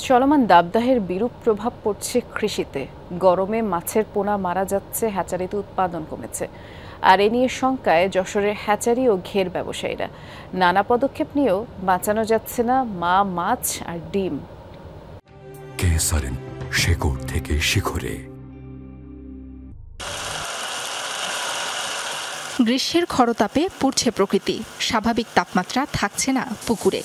চলমান দাবদাহের বিরূপ প্রভাব পড়ছে কৃষিতে। গরমে মাছের পোনা মারা যাচ্ছে, হ্যাচারিতে উৎপাদন কমেছে। আর এ নিয়ে শঙ্কায় যশোরের হ্যাচারি ও ঘের ব্যবসায়ীরা। নানা পদক্ষেপ নিয়েও বাঁচানো যাচ্ছে না মাছ আর ডিম। শেকড় থেকে শিখরে। গ্রীষ্মের খরতাপে পুড়ছে প্রকৃতি, স্বাভাবিক তাপমাত্রা থাকছে না পুকুরে।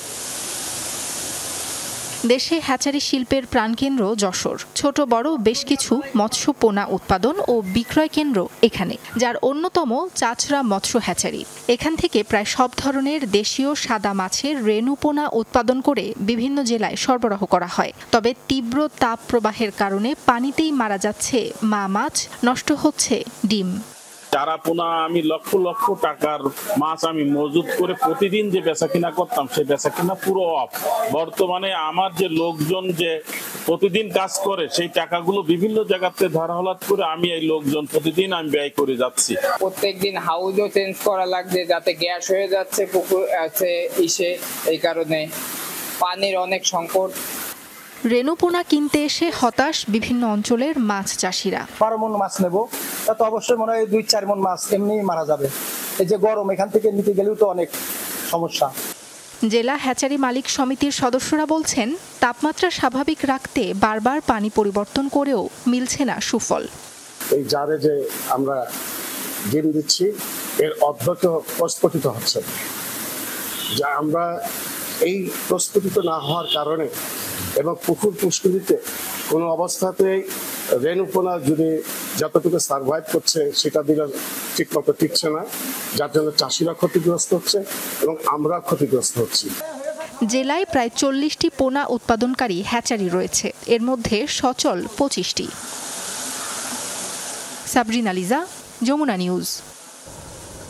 দেশে হ্যাচারি শিল্পের প্রাণকেন্দ্র যশোর। ছোট বড় বেশ কিছু মৎস্য পোনা উৎপাদন ও বিক্রয় কেন্দ্র এখানে, যার অন্যতম চাচরা মৎস্য হ্যাচারি। এখান থেকে প্রায় সব ধরনের দেশীয় সাদা মাছের রেণু পোনা উৎপাদন করে বিভিন্ন জেলায় সরবরাহ করা হয়। তবে তীব্র তাপ প্রবাহের কারণে পানিতেই মারা যাচ্ছে মাছ, নষ্ট হচ্ছে ডিম। চারা পোনা আমি লক্ষ লক্ষ টাকার মাছ আমি মজুত করে প্রতিদিন যে বেচা কিনা করতাম, সেই বেচা কিনা পুরো অফ। বর্তমানে আমার যে লোকজন যে প্রতিদিন কাজ করে, সেই টাকাগুলো বিভিন্ন জায়গাতে ধারহলাত করে আমি এই লোকজন প্রতিদিন আমি ব্যয় করে যাচ্ছি। প্রত্যেকদিন হাউসও চেঞ্জ করা লাগছে, যাতে গ্যাস হয়ে যাচ্ছে পুকুর আছে এই কারণে পানির অনেক সংকট। রেণুপোনা কিনতে এসে হতাশ বিভিন্ন অঞ্চলের মাছ চাষিরা। 12 মণ মাছ নেব, তা তো অবশ্যই মনে হয় 2-4 মণ মাছ এমনি মারা যাবে। এই যে গরম, এখান থেকে নিতে গেলেও তো অনেক সমস্যা। জেলা হ্যাচারি মালিক সমিতির সদস্যরা বলছেন, তাপমাত্রা স্বাভাবিক রাখতে বারবার পানি পরিবর্তন করেও মিলছে না সুফল। এই জারে যে আমরা ডিম দিচ্ছি, এর অধ্যক্ষ প্রস্ফুটিত হচ্ছে, যা আমরা এই প্রস্ফুটিত না হওয়ার কারণে এবং পুকুর পুষ্করিতে কোনো অবস্থাতেই রেণুপোনা যদি যতটুকু সার্ভাইভ করছে সেটা দিলে ঠিক মতো টিকছে না, যার জন্য চাষিরা ক্ষতিগ্রস্ত হচ্ছে এবং আমরা ক্ষতিগ্রস্ত হচ্ছি। জেলায় প্রায় 40টি পোনা উৎপাদনকারী হ্যাচারি রয়েছে, এর মধ্যে সচল 25টি। সাবরিনা লিজা, যমুনা নিউজ।